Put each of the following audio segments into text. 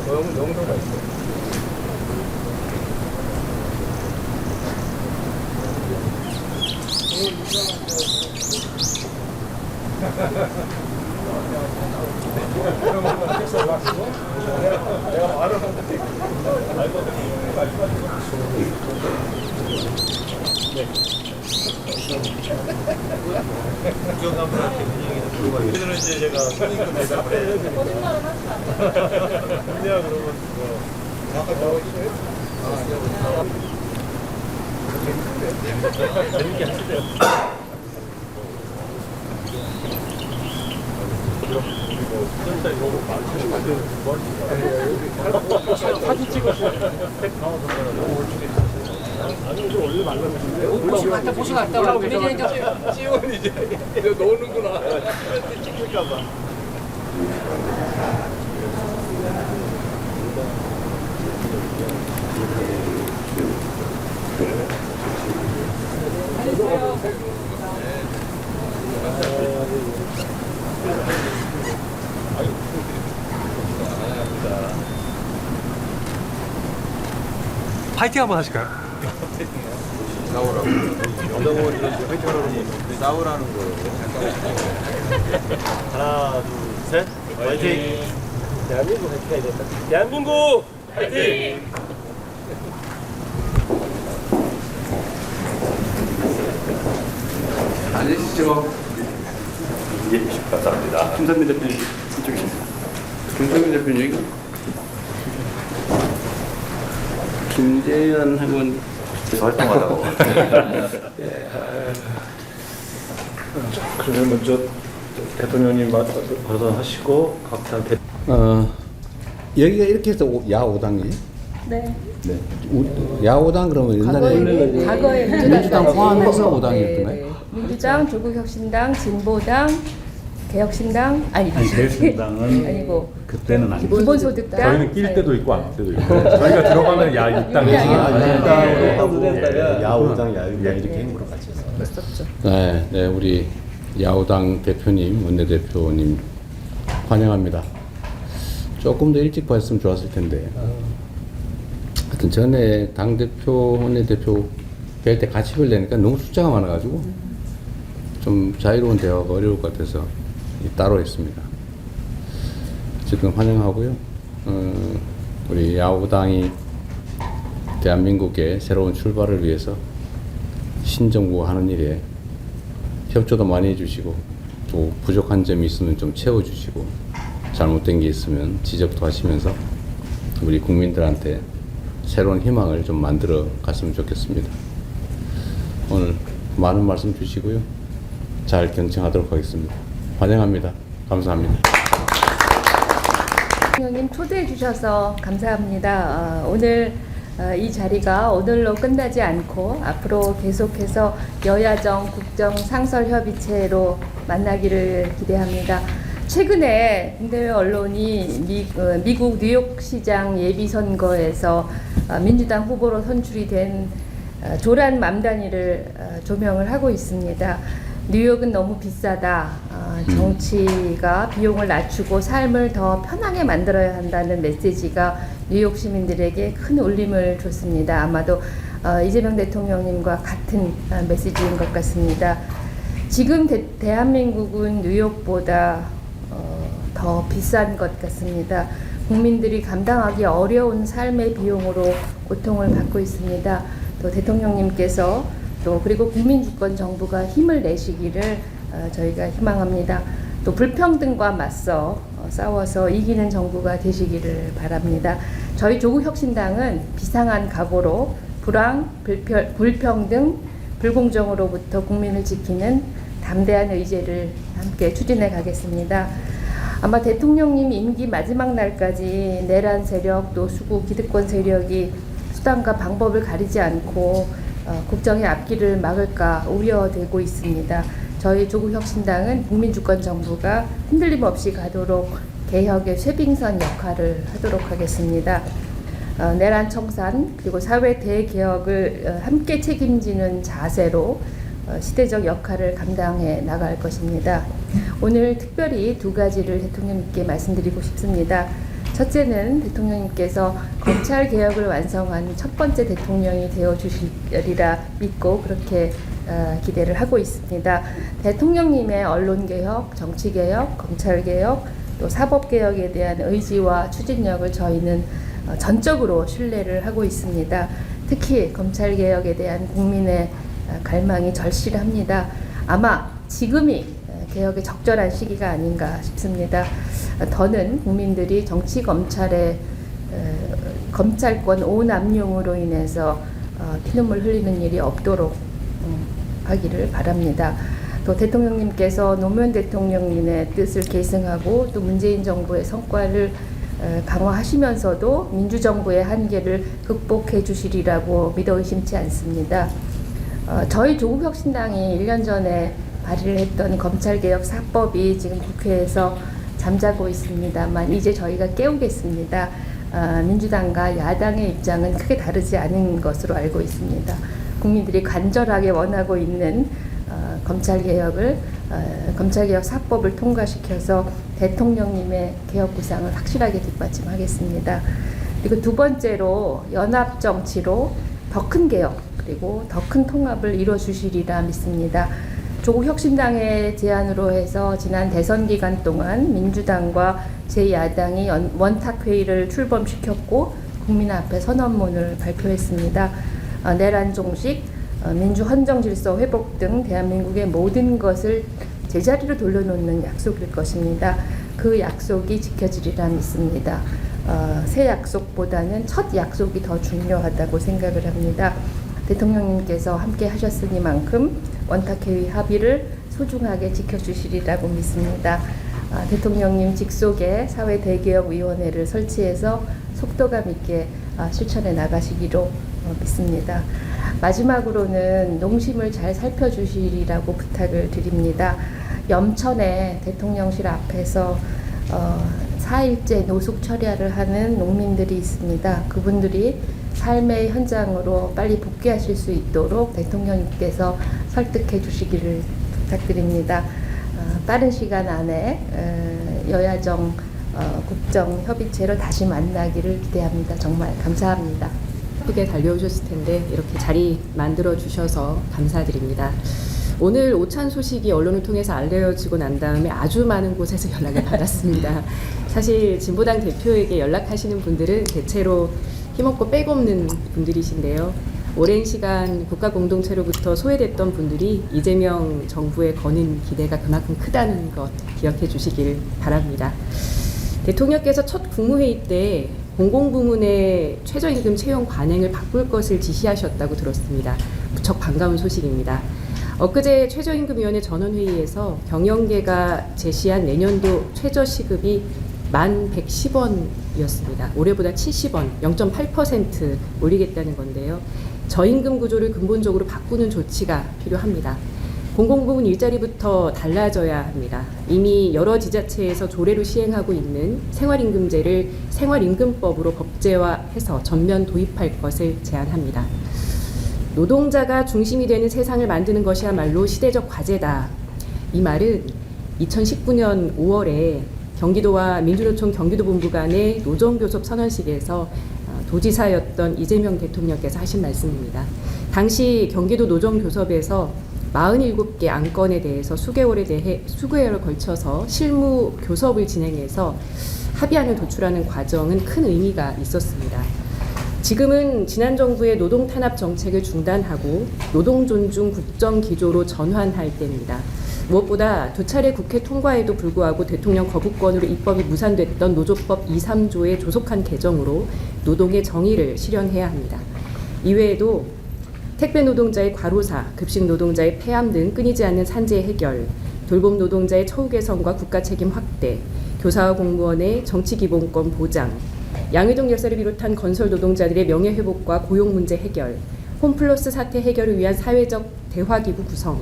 영상가 있어. 내가 말을 하는데 국정감사한테 분위기는 들어가요. 그들은 이제 제가 선임금 대답을 해요. 거짓말은 하지 마. 그냥 그러면 재밌게 하시대요. 사진 찍으시면 아니 이제 원래 말라보시는데 보시 갔다 오라고 이제 지원 이제 노는구나 찍힐까봐. 파이팅 한번 하실까요? 싸우라고. 여자분 이제 화이팅하라고 싸우라는 거예요. 하나, 둘, 셋. 화이팅. 대한민국 화이팅 해야 된다. 대한민국 화이팅. 앉으시죠. 예, 감사합니다. 김선민 대표님 이쪽에 계십니다. 김선민 대표님 여기. 김재현 학원 그래서 활동하다고. 그러면 먼저 대통령님 발언하시고 각자 여기가 이렇게 해서 야오당이에요? 네. 네. 야오당 그러면 옛날에 과거에 민주당 포함해서 5당이었던가요? 민주당, 조국혁신당, 진보당, 개혁신당 개혁신당은 아니고 그때는 아니고 기본소득당. 저희는 낄 때도 있고 안 낄 때도 있고 저희가 들어가면 야 입당이지 야오당, 야유당 이렇게 행으로 같이 해서. 했었죠. 네, 네, 우리 야오당 대표님, 원내대표님 환영합니다. 조금 더 일찍 봤으면 좋았을 텐데. 하여튼 전에 당대표, 원내대표 뵐 때 같이 뵈려니까 너무 숫자가 많아가지고 좀 자유로운 대화가 어려울 것 같아서 따로 했습니다. 지금 환영하고요. 우리 야오당이 대한민국의 새로운 출발을 위해서 신정부가 하는 일에 협조도 많이 해주시고 또 부족한 점이 있으면 좀 채워주시고 잘못된 게 있으면 지적도 하시면서 우리 국민들한테 새로운 희망을 좀 만들어 갔으면 좋겠습니다. 오늘 많은 말씀 주시고요. 잘 경청하도록 하겠습니다. 환영합니다. 감사합니다. 대통령님 초대해 주셔서 감사합니다. 오늘 이 자리가 오늘로 끝나지 않고 앞으로 계속해서 여야정 국정 상설협의체로 만나기를 기대합니다. 최근에 국내외 언론이 미국 뉴욕시장 예비선거에서 민주당 후보로 선출이 된 조란 맘다니를 조명을 하고 있습니다. 뉴욕은 너무 비싸다. 정치가 비용을 낮추고 삶을 더 편하게 만들어야 한다는 메시지가 뉴욕 시민들에게 큰 울림을 줬습니다. 아마도 이재명 대통령님과 같은 메시지인 것 같습니다. 지금 대한민국은 뉴욕보다 더 비싼 것 같습니다. 국민들이 감당하기 어려운 삶의 비용으로 고통을 받고 있습니다. 또 대통령님께서 또 그리고 국민주권 정부가 힘을 내시기를 저희가 희망합니다. 또 불평등과 맞서 싸워서 이기는 정부가 되시기를 바랍니다. 저희 조국혁신당은 비상한 각오로 불황, 불평등, 불공정으로부터 국민을 지키는 담대한 의제를 함께 추진해 가겠습니다. 아마 대통령님 임기 마지막 날까지 내란 세력, 또 수구 기득권 세력이 수단과 방법을 가리지 않고 국정의 앞길을 막을까 우려되고 있습니다. 저희 조국혁신당은 국민주권 정부가 흔들림 없이 가도록 개혁의 쇄빙선 역할을 하도록 하겠습니다. 내란 청산 그리고 사회 대개혁을 함께 책임지는 자세로 시대적 역할을 감당해 나갈 것입니다. 오늘 특별히 두 가지를 대통령님께 말씀드리고 싶습니다. 첫째는 대통령님께서 검찰 개혁을 완성한 첫 번째 대통령이 되어 주시리라 믿고 그렇게 기대를 하고 있습니다. 대통령님의 언론 개혁, 정치 개혁, 검찰 개혁, 또 사법 개혁에 대한 의지와 추진력을 저희는 전적으로 신뢰를 하고 있습니다. 특히 검찰 개혁에 대한 국민의 갈망이 절실합니다. 아마 지금이 개혁의 적절한 시기가 아닌가 싶습니다. 더는 국민들이 정치 검찰의 검찰권 오남용으로 인해서 피눈물 흘리는 일이 없도록 하기를 바랍니다. 또 대통령님께서 노무현 대통령님의 뜻을 계승하고 또 문재인 정부의 성과를 강화하시면서도 민주정부의 한계를 극복해 주시리라고 믿어 의심치 않습니다. 저희 조국혁신당이 1년 전에 발의를 했던 검찰개혁 4법이 지금 국회에서 잠자고 있습니다만 이제 저희가 깨우겠습니다. 민주당과 야당의 입장은 크게 다르지 않은 것으로 알고 있습니다. 국민들이 간절하게 원하고 있는 검찰개혁을 검찰개혁 4법을 통과시켜서 대통령님의 개혁 구상을 확실하게 뒷받침하겠습니다. 그리고 두 번째로 연합정치로 더 큰 개혁 그리고 더 큰 통합을 이뤄 주시리라 믿습니다. 조국혁신당의 제안으로 해서 지난 대선 기간 동안 민주당과 제2야당이 원탁회의를 출범시켰고 국민 앞에 선언문을 발표했습니다. 내란 종식, 민주 헌정 질서 회복 등 대한민국의 모든 것을 제자리로 돌려놓는 약속일 것입니다. 그 약속이 지켜지리라 믿습니다. 새 약속보다는 첫 약속이 더 중요하다고 생각을 합니다. 대통령님께서 함께 하셨으니만큼 원탁회의 합의를 소중하게 지켜주시리라고 믿습니다. 대통령님 직속에 사회대개혁위원회를 설치해서 속도감 있게 실천해 나가시기로 믿습니다. 마지막으로는 농심을 잘 살펴주시리라고 부탁을 드립니다. 염천에 대통령실 앞에서 4일째 노숙 철야를 하는 농민들이 있습니다. 그분들이 삶의 현장으로 빨리 복귀하실 수 있도록 대통령님께서 설득해 주시기를 부탁드립니다. 빠른 시간 안에 여야정 국정협의체로 다시 만나기를 기대합니다. 정말 감사합니다. 바쁘게 달려오셨을 텐데 이렇게 자리 만들어 주셔서 감사드립니다. 오늘 오찬 소식이 언론을 통해서 알려지고 난 다음에 아주 많은 곳에서 연락을 받았습니다. 사실 진보당 대표에게 연락하시는 분들은 대체로 힘없고 백없는 분들이신데요. 오랜 시간 국가 공동체로부터 소외됐던 분들이 이재명 정부에 거는 기대가 그만큼 크다는 것 기억해 주시길 바랍니다. 대통령께서 첫 국무회의 때 공공부문의 최저임금 채용 관행을 바꿀 것을 지시하셨다고 들었습니다. 무척 반가운 소식입니다. 엊그제 최저임금위원회 전원회의에서 경영계가 제시한 내년도 최저시급이 11,110원이었습니다. 올해보다 70원, 0.8% 올리겠다는 건데요. 저임금 구조를 근본적으로 바꾸는 조치가 필요합니다. 공공부문 일자리부터 달라져야 합니다. 이미 여러 지자체에서 조례로 시행하고 있는 생활임금제를 생활임금법으로 법제화해서 전면 도입할 것을 제안합니다. 노동자가 중심이 되는 세상을 만드는 것이야말로 시대적 과제다. 이 말은 2019년 5월에 경기도와 민주노총 경기도본부 간의 노정교섭 선언식에서 도지사였던 이재명 대통령께서 하신 말씀입니다. 당시 경기도 노정교섭에서 47개 안건에 대해서 수개월을 걸쳐서 실무 교섭을 진행해서 합의안을 도출하는 과정은 큰 의미가 있었습니다. 지금은 지난 정부의 노동 탄압 정책을 중단하고 노동 존중 국정 기조로 전환할 때입니다. 무엇보다 두 차례 국회 통과에도 불구하고 대통령 거부권으로 입법이 무산됐던 노조법 2, 3조의 조속한 개정으로 노동의 정의를 실현해야 합니다. 이외에도 택배 노동자의 과로사, 급식 노동자의 폐암 등 끊이지 않는 산재 해결, 돌봄 노동자의 처우 개선과 국가 책임 확대, 교사와 공무원의 정치기본권 보장, 양회동 열사를 비롯한 건설 노동자들의 명예회복과 고용 문제 해결, 홈플러스 사태 해결을 위한 사회적 대화기구 구성,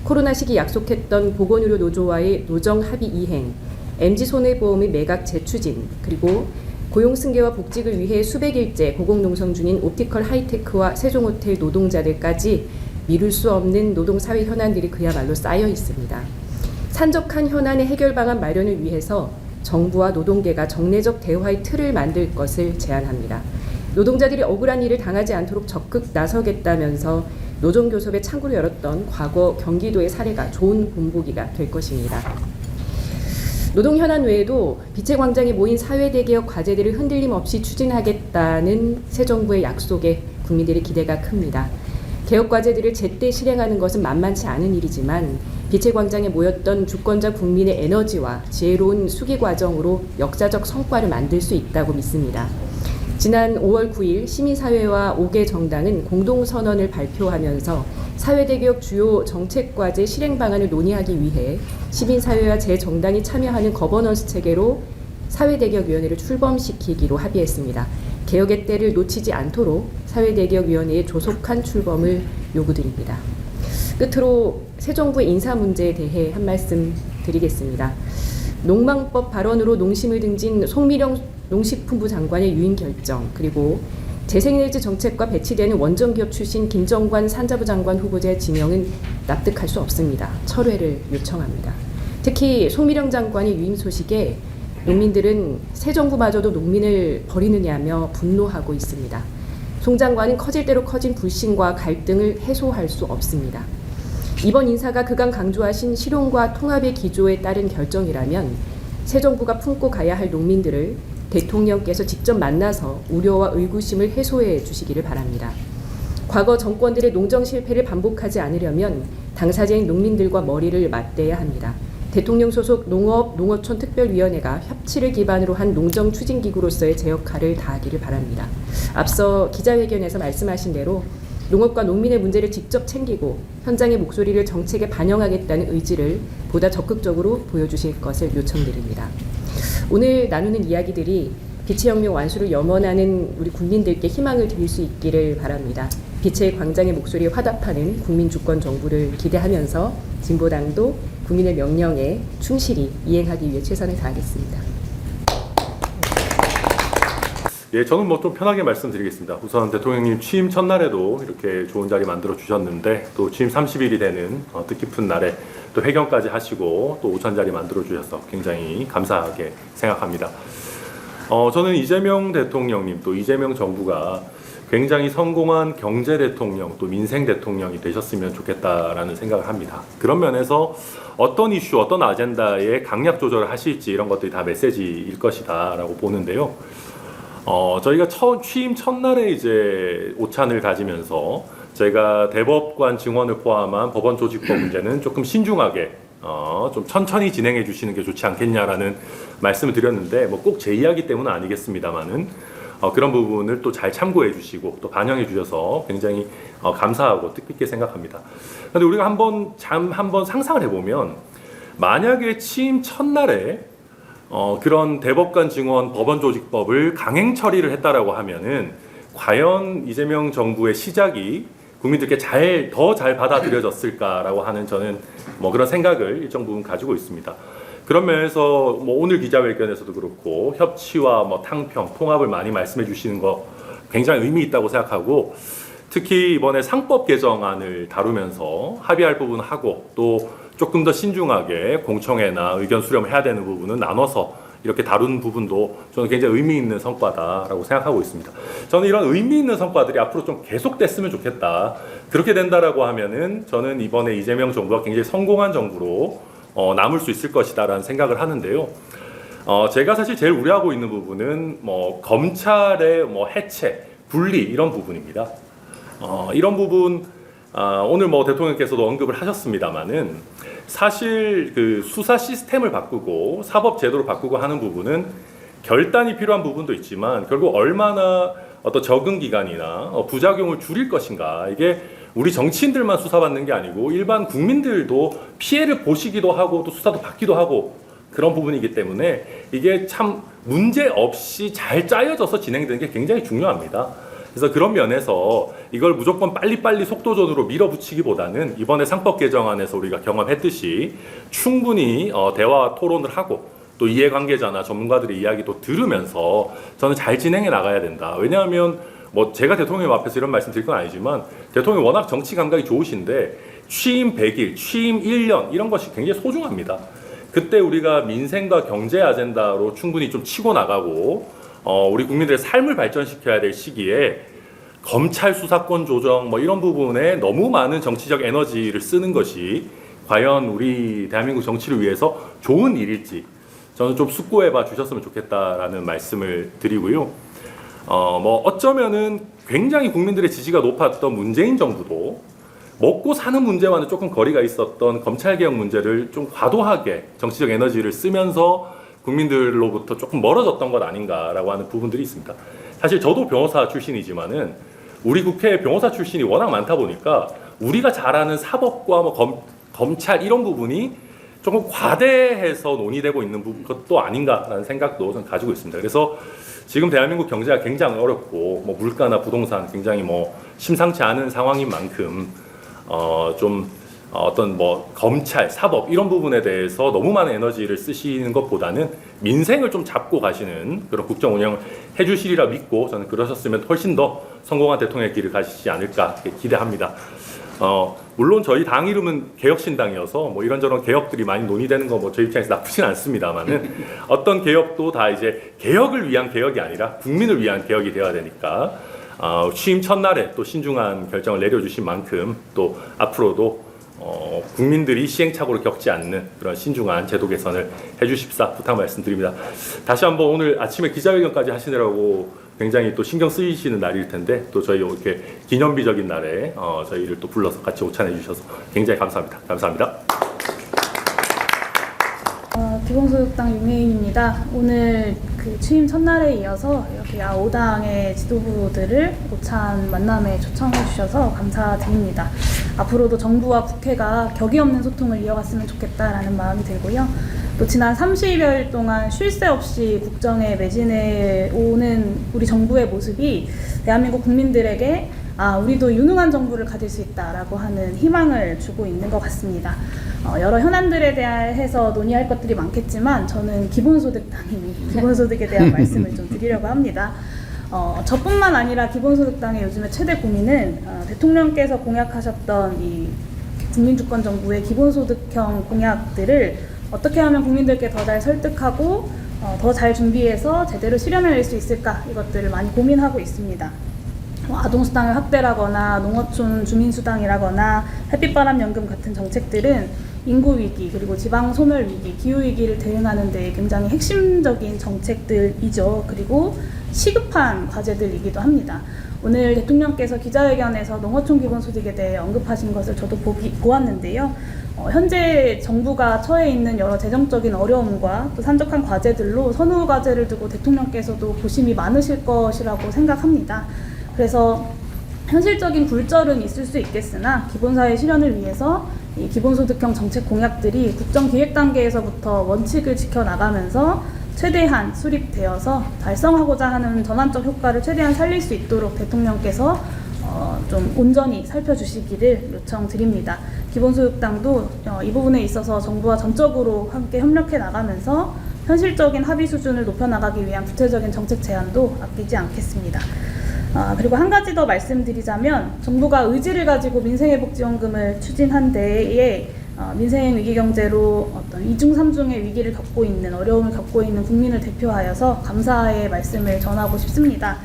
코로나 시기 약속했던 보건의료 노조와의 노정 합의 이행, MG손해보험의 매각 재추진, 그리고 고용 승계와 복직을 위해 수백일째 고공농성 중인 옵티컬 하이테크와 세종호텔 노동자들까지 미룰 수 없는 노동사회 현안들이 그야말로 쌓여 있습니다. 산적한 현안의 해결 방안 마련을 위해서 정부와 노동계가 정례적 대화의 틀을 만들 것을 제안합니다. 노동자들이 억울한 일을 당하지 않도록 적극 나서겠다면서 노동교섭의 창구를 열었던 과거 경기도의 사례가 좋은 본보기가 될 것입니다. 노동현안 외에도 빛의 광장에 모인 사회대개혁 과제들을 흔들림 없이 추진하겠다는 새 정부의 약속에 국민들의 기대가 큽니다. 개혁 과제들을 제때 실행하는 것은 만만치 않은 일이지만 빛의 광장에 모였던 주권자 국민의 에너지와 지혜로운 수기 과정으로 역사적 성과를 만들 수 있다고 믿습니다. 지난 5월 9일 시민사회와 5개 정당은 공동선언을 발표하면서 사회대개혁 주요 정책과제 실행 방안을 논의하기 위해 시민사회와 제 정당이 참여하는 거버넌스 체계로 사회대개혁위원회를 출범시키기로 합의했습니다. 개혁의 때를 놓치지 않도록 사회대개혁위원회의 조속한 출범을 요구드립니다. 끝으로 새 정부의 인사 문제에 대해 한 말씀 드리겠습니다. 농망법 발언으로 농심을 등진 송미령 농식품부 장관의 유임 결정, 그리고 재생에너지 정책과 배치되는 원정기업 출신 김정관 산자부 장관 후보자의 지명은 납득할 수 없습니다. 철회를 요청합니다. 특히 송미령 장관의 유임 소식에 농민들은 새 정부마저도 농민을 버리느냐며 분노하고 있습니다. 송 장관은 커질 대로 커진 불신과 갈등을 해소할 수 없습니다. 이번 인사가 그간 강조하신 실용과 통합의 기조에 따른 결정이라면 새 정부가 품고 가야 할 농민들을 대통령께서 직접 만나서 우려와 의구심을 해소해 주시기를 바랍니다. 과거 정권들의 농정 실패를 반복하지 않으려면 당사자인 농민들과 머리를 맞대야 합니다. 대통령 소속 농어촌 특별위원회가 협치를 기반으로 한 농정 추진기구로서의 제 역할을 다하기를 바랍니다. 앞서 기자회견에서 말씀하신 대로 농업과 농민의 문제를 직접 챙기고 현장의 목소리를 정책에 반영하겠다는 의지를 보다 적극적으로 보여주실 것을 요청드립니다. 오늘 나누는 이야기들이 빛의 혁명 완수를 염원하는 우리 국민들께 희망을 드릴 수 있기를 바랍니다. 빛의 광장의 목소리에 화답하는 국민주권 정부를 기대하면서 진보당도 국민의 명령에 충실히 이행하기 위해 최선을 다하겠습니다. 예, 저는 뭐 좀 편하게 말씀드리겠습니다. 우선 대통령님 취임 첫날에도 이렇게 좋은 자리 만들어 주셨는데 또 취임 30일이 되는 뜻깊은 날에 또 회견까지 하시고 또 오찬 자리 만들어 주셔서 굉장히 감사하게 생각합니다. 저는 이재명 대통령님 또 이재명 정부가 굉장히 성공한 경제 대통령 또 민생 대통령이 되셨으면 좋겠다라는 생각을 합니다. 그런 면에서 어떤 이슈, 어떤 아젠다에 강약 조절을 하실지 이런 것들이 다 메시지일 것이다라고 보는데요. 저희가 취임 첫날에 이제 오찬을 가지면서 저희가 대법관 증원을 포함한 법원 조직법 문제는 조금 신중하게 좀 천천히 진행해 주시는 게 좋지 않겠냐라는 말씀을 드렸는데 뭐 꼭 제 이야기 때문은 아니겠습니다만은 그런 부분을 또 잘 참고해 주시고 또 반영해 주셔서 굉장히 감사하고 뜻깊게 생각합니다. 그런데 우리가 한번 상상을 해보면 만약에 취임 첫날에 그런 대법관 증원 법원 조직법을 강행 처리를 했다라고 하면은 과연 이재명 정부의 시작이 국민들께 더 잘 받아들여졌을까라고 하는 저는 뭐 그런 생각을 일정 부분 가지고 있습니다. 그런 면에서 뭐 오늘 기자회견에서도 그렇고 협치와 뭐 탕평, 통합을 많이 말씀해 주시는 거 굉장히 의미 있다고 생각하고 특히 이번에 상법 개정안을 다루면서 합의할 부분 하고 또 조금 더 신중하게 공청회나 의견 수렴을 해야 되는 부분은 나눠서 이렇게 다룬 부분도 저는 굉장히 의미 있는 성과다라고 생각하고 있습니다. 저는 이런 의미 있는 성과들이 앞으로 좀 계속됐으면 좋겠다. 그렇게 된다라고 하면은 저는 이번에 이재명 정부가 굉장히 성공한 정부로 남을 수 있을 것이다라는 생각을 하는데요. 제가 사실 제일 우려하고 있는 부분은 뭐 검찰의 뭐 해체, 분리 이런 부분입니다. 이런 부분 오늘 뭐 대통령께서도 언급을 하셨습니다만은 사실 그 수사 시스템을 바꾸고 사법 제도를 바꾸고 하는 부분은 결단이 필요한 부분도 있지만 결국 얼마나 어떤 적응 기간이나 부작용을 줄일 것인가 이게 우리 정치인들만 수사받는 게 아니고 일반 국민들도 피해를 보시기도 하고 또 수사도 받기도 하고 그런 부분이기 때문에 이게 참 문제 없이 잘 짜여져서 진행되는 게 굉장히 중요합니다. 그래서 그런 면에서 이걸 무조건 빨리빨리 속도전으로 밀어붙이기보다는 이번에 상법 개정안에서 우리가 경험했듯이 충분히 대화 토론을 하고 또 이해관계자나 전문가들의 이야기도 들으면서 저는 잘 진행해 나가야 된다. 왜냐하면 뭐 제가 대통령 앞에서 이런 말씀 드릴 건 아니지만 대통령이 워낙 정치 감각이 좋으신데 취임 100일, 취임 1년 이런 것이 굉장히 소중합니다. 그때 우리가 민생과 경제 아젠다로 충분히 좀 치고 나가고 우리 국민들의 삶을 발전시켜야 될 시기에 검찰 수사권 조정 뭐 이런 부분에 너무 많은 정치적 에너지를 쓰는 것이 과연 우리 대한민국 정치를 위해서 좋은 일일지 저는 좀 숙고해 봐 주셨으면 좋겠다라는 말씀을 드리고요. 뭐 어쩌면은 굉장히 국민들의 지지가 높았던 문재인 정부도 먹고 사는 문제와는 조금 거리가 있었던 검찰개혁 문제를 좀 과도하게 정치적 에너지를 쓰면서 국민들로부터 조금 멀어졌던 것 아닌가라고 하는 부분들이 있습니다. 사실 저도 변호사 출신이지만은 우리 국회에 변호사 출신이 워낙 많다 보니까 우리가 잘 아는 사법과 뭐 검찰 이런 부분이 조금 과대해서 논의되고 있는 것도 아닌가라는 생각도 저는 가지고 있습니다. 그래서 지금 대한민국 경제가 굉장히 어렵고 뭐 물가나 부동산 굉장히 뭐 심상치 않은 상황인 만큼 좀 어떤 뭐 검찰, 사법 이런 부분에 대해서 너무 많은 에너지를 쓰시는 것보다는 민생을 좀 잡고 가시는 그런 국정 운영을 해주시리라 믿고 저는 그러셨으면 훨씬 더 성공한 대통령의 길을 가시지 않을까 기대합니다. 물론 저희 당 이름은 개혁신당이어서 뭐 이런저런 개혁들이 많이 논의되는 거 뭐 저희 입장에서 나쁘진 않습니다만은 어떤 개혁도 다 이제 개혁을 위한 개혁이 아니라 국민을 위한 개혁이 되어야 되니까 취임 첫날에 또 신중한 결정을 내려주신 만큼 또 앞으로도 국민들이 시행착오를 겪지 않는 그런 신중한 제도 개선을 해주십사 부탁 말씀드립니다. 다시 한번 오늘 아침에 기자회견까지 하시느라고 굉장히 또 신경 쓰이시는 날일 텐데 또 저희 이렇게 기념비적인 날에 저희를 또 불러서 같이 오찬해 주셔서 굉장히 감사합니다. 감사합니다. 기본소득당 윤혜인입니다. 오늘 그 취임 첫날에 이어서 이렇게 야5당의 지도부들을 오찬 만남에 초청해 주셔서 감사드립니다. 앞으로도 정부와 국회가 격이 없는 소통을 이어갔으면 좋겠다라는 마음이 들고요. 또 지난 30여일 동안 쉴 새 없이 국정에 매진해 오는 우리 정부의 모습이 대한민국 국민들에게 우리도 유능한 정부를 가질 수 있다라고 하는 희망을 주고 있는 것 같습니다. 여러 현안들에 대해서 논의할 것들이 많겠지만 저는 기본소득당이 기본소득에 대한 말씀을 좀 드리려고 합니다. 저뿐만 아니라 기본소득당의 요즘의 최대 고민은 대통령께서 공약하셨던 이 국민주권정부의 기본소득형 공약들을 어떻게 하면 국민들께 더 잘 설득하고 더 잘 준비해서 제대로 실현해낼 수 있을까 이것들을 많이 고민하고 있습니다. 아동수당을 확대라거나 농어촌 주민수당이라거나 햇빛바람연금 같은 정책들은 인구위기 그리고 지방소멸위기, 기후위기를 대응하는 데 굉장히 핵심적인 정책들이죠. 그리고 시급한 과제들이기도 합니다. 오늘 대통령께서 기자회견에서 농어촌 기본소득에 대해 언급하신 것을 저도 보았는데요. 현재 정부가 처해 있는 여러 재정적인 어려움과 또 산적한 과제들로 선후 과제를 두고 대통령께서도 고심이 많으실 것이라고 생각합니다. 그래서 현실적인 굴절은 있을 수 있겠으나 기본사회 실현을 위해서 이 기본소득형 정책 공약들이 국정기획 단계에서부터 원칙을 지켜나가면서 최대한 수립되어서 달성하고자 하는 전환적 효과를 최대한 살릴 수 있도록 대통령께서 좀 온전히 살펴주시기를 요청드립니다. 기본소득당도 이 부분에 있어서 정부와 전적으로 함께 협력해 나가면서 현실적인 합의 수준을 높여나가기 위한 구체적인 정책 제안도 아끼지 않겠습니다. 그리고 한 가지 더 말씀드리자면 정부가 의지를 가지고 민생회복지원금을 추진한 데에 민생 위기 경제로 어떤 이중 삼중의 위기를 겪고 있는 어려움을 겪고 있는 국민을 대표하여서 감사의 말씀을 전하고 싶습니다.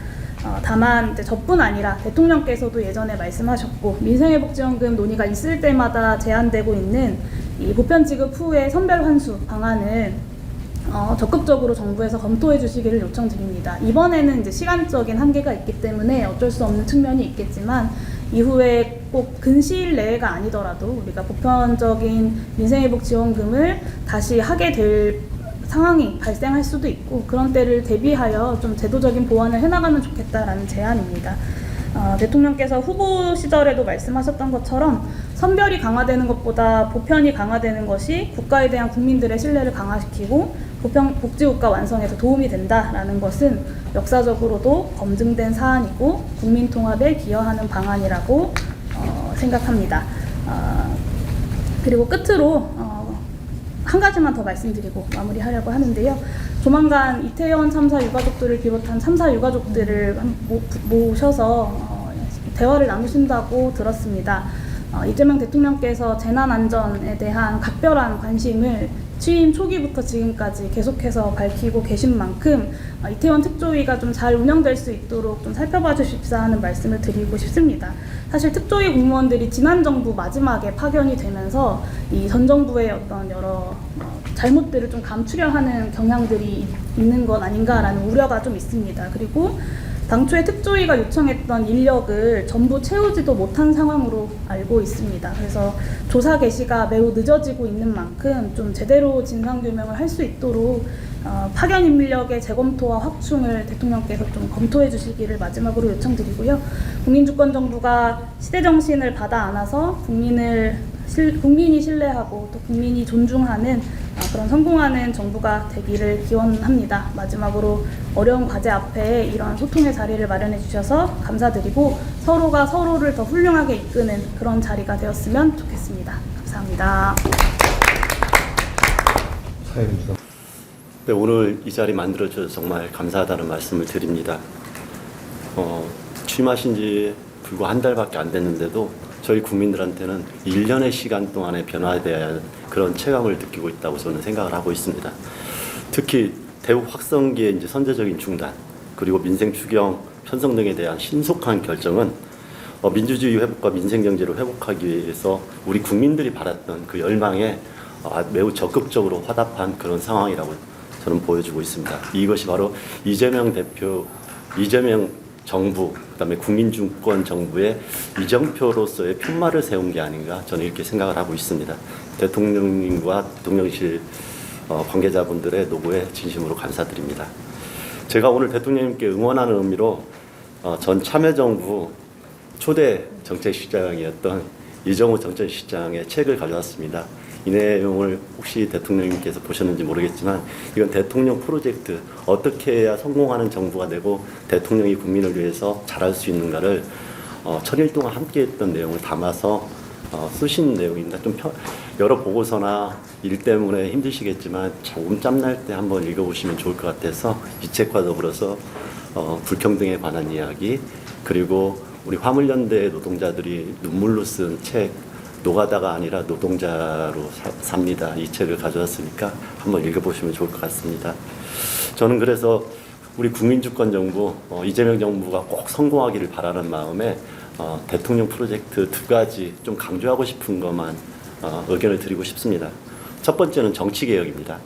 다만 저뿐 아니라 대통령께서도 예전에 말씀하셨고 민생회복지원금 논의가 있을 때마다 제안되고 있는 이 보편 지급 후의 선별 환수 방안을 적극적으로 정부에서 검토해 주시기를 요청드립니다. 이번에는 이제 시간적인 한계가 있기 때문에 어쩔 수 없는 측면이 있겠지만 이후에 꼭 근시일 내가 아니더라도 우리가 보편적인 민생회복지원금을 다시 하게 될 상황이 발생할 수도 있고 그런 때를 대비하여 좀 제도적인 보완을 해나가면 좋겠다라는 제안입니다. 대통령께서 후보 시절에도 말씀하셨던 것처럼 선별이 강화되는 것보다 보편이 강화되는 것이 국가에 대한 국민들의 신뢰를 강화시키고 보편 복지국가 완성에서 도움이 된다라는 것은 역사적으로도 검증된 사안이고 국민 통합에 기여하는 방안이라고 생각합니다. 그리고 끝으로 한 가지만 더 말씀드리고 마무리하려고 하는데요. 조만간 이태원 참사 유가족들을 비롯한 참사 유가족들을 모셔서 대화를 나누신다고 들었습니다. 이재명 대통령께서 재난안전에 대한 각별한 관심을 취임 초기부터 지금까지 계속해서 밝히고 계신 만큼 이태원 특조위가 좀 잘 운영될 수 있도록 좀 살펴봐 주십사 하는 말씀을 드리고 싶습니다. 사실 특조위 공무원들이 지난 정부 마지막에 파견이 되면서 이 전 정부의 어떤 여러 잘못들을 좀 감추려 하는 경향들이 있는 건 아닌가라는 우려가 좀 있습니다. 그리고 당초에 특조위가 요청했던 인력을 전부 채우지도 못한 상황으로 알고 있습니다. 그래서 조사 개시가 매우 늦어지고 있는 만큼 좀 제대로 진상규명을 할 수 있도록 파견 인력의 재검토와 확충을 대통령께서 좀 검토해 주시기를 마지막으로 요청드리고요. 국민주권정부가 시대정신을 받아 안아서 국민이 신뢰하고 또 국민이 존중하는 그런 성공하는 정부가 되기를 기원합니다. 마지막으로 어려운 과제 앞에 이런 소통의 자리를 마련해 주셔서 감사드리고 서로가 서로를 더 훌륭하게 이끄는 그런 자리가 되었으면 좋겠습니다. 감사합니다. 네, 오늘 이 자리 만들어주셔서 정말 감사하다는 말씀을 드립니다. 취임하신 지 불과 한 달밖에 안 됐는데도 저희 국민들한테는 1년의 시간 동안에 변화에 대한 그런 체감을 느끼고 있다고 저는 생각을 하고 있습니다. 특히 대북 확성기의 이제 선제적인 중단, 그리고 민생 추경 편성 등에 대한 신속한 결정은 민주주의 회복과 민생 경제를 회복하기 위해서 우리 국민들이 바랐던 그 열망에 매우 적극적으로 화답한 그런 상황이라고 저는 보여주고 있습니다. 이것이 바로 이재명 대표, 이재명 정부, 그다음에 국민주권 정부의 이정표로서의 푯말을 세운 게 아닌가 저는 이렇게 생각을 하고 있습니다. 대통령님과 대통령실 관계자분들의 노고에 진심으로 감사드립니다. 제가 오늘 대통령님께 응원하는 의미로 전 참여정부 초대 정책실장이었던 이정우 정책실장의 책을 가져왔습니다. 이 내용을 혹시 대통령님께서 보셨는지 모르겠지만 이건 대통령 프로젝트, 어떻게 해야 성공하는 정부가 되고 대통령이 국민을 위해서 잘할 수 있는가를 1000일 동안 함께했던 내용을 담아서 쓰신 내용입니다. 좀 여러 보고서나 일 때문에 힘드시겠지만 조금 짬날 때 한번 읽어보시면 좋을 것 같아서 이 책과 더불어서 불평등에 관한 이야기, 그리고 우리 화물연대 노동자들이 눈물로 쓴 책 노가다가 아니라 노동자로 삽니다. 이 책을 가져왔으니까 한번 읽어보시면 좋을 것 같습니다. 저는 그래서 우리 국민주권 정부, 이재명 정부가 꼭 성공하기를 바라는 마음에 대통령 프로젝트 2가지 좀 강조하고 싶은 것만 의견을 드리고 싶습니다. 첫 번째는 정치개혁입니다.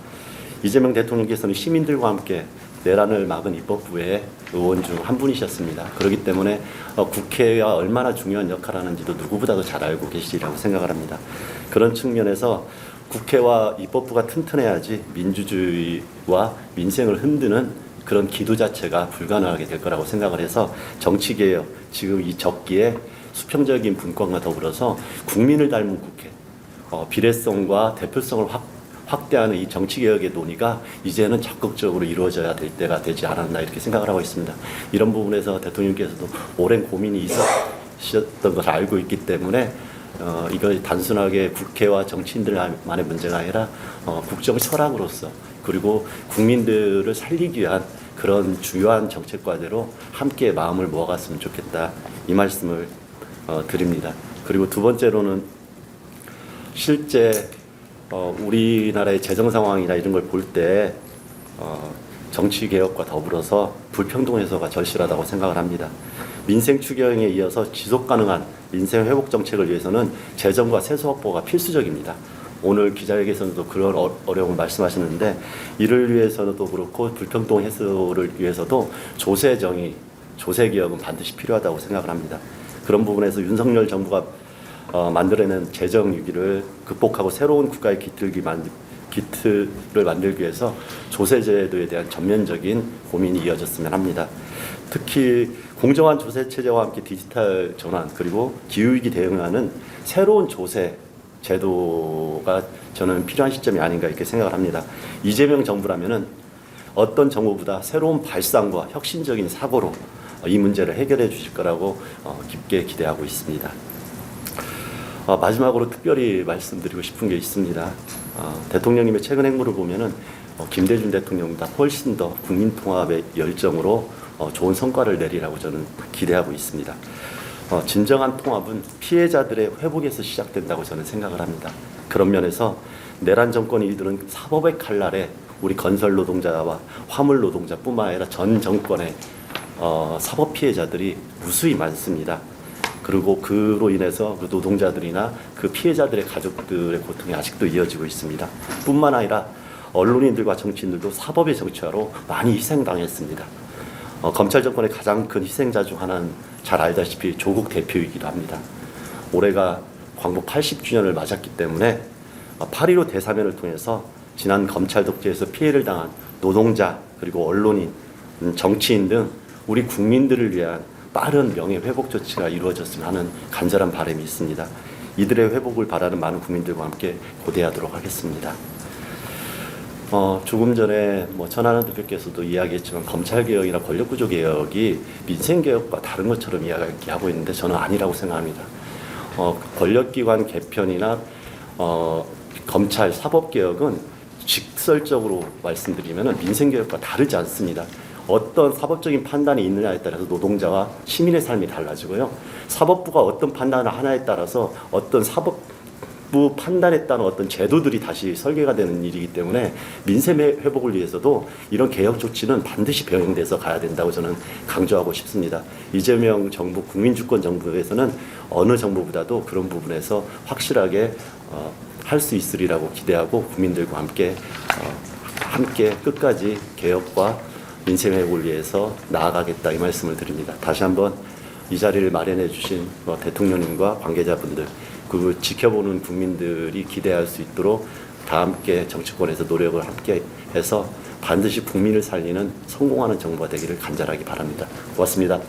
이재명 대통령께서는 시민들과 함께 내란을 막은 입법부의 의원 중 한 분이셨습니다. 그렇기 때문에 국회가 얼마나 중요한 역할을 하는지도 누구보다도 잘 알고 계시리라고 생각을 합니다. 그런 측면에서 국회와 입법부가 튼튼해야지 민주주의와 민생을 흔드는 그런 기도 자체가 불가능하게 될 거라고 생각을 해서 정치개혁, 지금 이 적기에 수평적인 분권과 더불어서 국민을 닮은 국회, 비례성과 대표성을 확대하는 이 정치개혁의 논의가 이제는 적극적으로 이루어져야 될 때가 되지 않았나 이렇게 생각을 하고 있습니다. 이런 부분에서 대통령께서도 오랜 고민이 있었던 것을 알고 있기 때문에 이걸 단순하게 국회와 정치인들만의 문제가 아니라 국정 철학으로서 그리고 국민들을 살리기 위한 그런 주요한 정책 과제로 함께 마음을 모아갔으면 좋겠다 이 말씀을 드립니다. 그리고 두 번째로는 실제 우리나라의 재정 상황이나 이런 걸 볼 때 정치 개혁과 더불어서 불평등 해소가 절실하다고 생각을 합니다. 민생 추경에 이어서 지속 가능한 민생 회복 정책을 위해서는 재정과 세수 확보가 필수적입니다. 오늘 기자회견에서도 그런 어려움을 말씀하셨는데 이를 위해서도 그렇고 불평등 해소를 위해서도 조세 정의, 조세 개혁은 반드시 필요하다고 생각을 합니다. 그런 부분에서 윤석열 정부가 만들어낸 재정 위기를 극복하고 새로운 국가의 기틀을 만들기 위해서 조세 제도에 대한 전면적인 고민이 이어졌으면 합니다. 특히 공정한 조세 체제와 함께 디지털 전환 그리고 기후위기 대응하는 새로운 조세 제도가 저는 필요한 시점이 아닌가 이렇게 생각을 합니다. 이재명 정부라면은 어떤 정부보다 새로운 발상과 혁신적인 사고로 이 문제를 해결해 주실 거라고 깊게 기대하고 있습니다. 마지막으로 특별히 말씀드리고 싶은 게 있습니다. 대통령님의 최근 행보를 보면은 김대중 대통령보다 훨씬 더 국민통합의 열정으로 좋은 성과를 내리라고 저는 기대하고 있습니다. 진정한 통합은 피해자들의 회복에서 시작된다고 저는 생각을 합니다. 그런 면에서 내란 정권이 이르는 사법의 칼날에 우리 건설 노동자와 화물 노동자뿐만 아니라 전 정권의 사법 피해자들이 무수히 많습니다. 그리고 그로 인해서 그 노동자들이나 그 피해자들의 가족들의 고통이 아직도 이어지고 있습니다. 뿐만 아니라 언론인들과 정치인들도 사법의 정치화로 많이 희생당했습니다. 검찰 정권의 가장 큰 희생자 중 하나는 잘 알다시피 조국 대표이기도 합니다. 올해가 광복 80주년을 맞았기 때문에 8.15 대사면을 통해서 지난 검찰 독재에서 피해를 당한 노동자 그리고 언론인, 정치인 등 우리 국민들을 위한 빠른 명예회복 조치가 이루어졌으면 하는 간절한 바람이 있습니다. 이들의 회복을 바라는 많은 국민들과 함께 고대하도록 하겠습니다. 조금 전에 천하람 대표께서도 이야기했지만 검찰개혁이나 권력구조개혁이 민생개혁과 다른 것처럼 이야기하고 있는데 저는 아니라고 생각합니다. 권력기관 개편이나 검찰 사법개혁은 직설적으로 말씀드리면 민생개혁과 다르지 않습니다. 어떤 사법적인 판단이 있느냐에 따라서 노동자와 시민의 삶이 달라지고요. 사법부가 어떤 판단을 하나에 따라서 어떤 사법부 판단에 따른 어떤 제도들이 다시 설계가 되는 일이기 때문에 민생 회복을 위해서도 이런 개혁 조치는 반드시 병행돼서 가야 된다고 저는 강조하고 싶습니다. 이재명 정부, 국민주권 정부에서는 어느 정부보다도 그런 부분에서 확실하게 할 수 있으리라고 기대하고 국민들과 함께 끝까지 개혁과 민생 회복을 위해서 나아가겠다 이 말씀을 드립니다. 다시 한번 이 자리를 마련해 주신 대통령님과 관계자분들 그리고 지켜보는 국민들이 기대할 수 있도록 다 함께 정치권에서 노력을 함께 해서 반드시 국민을 살리는 성공하는 정부가 되기를 간절하게 바랍니다. 고맙습니다.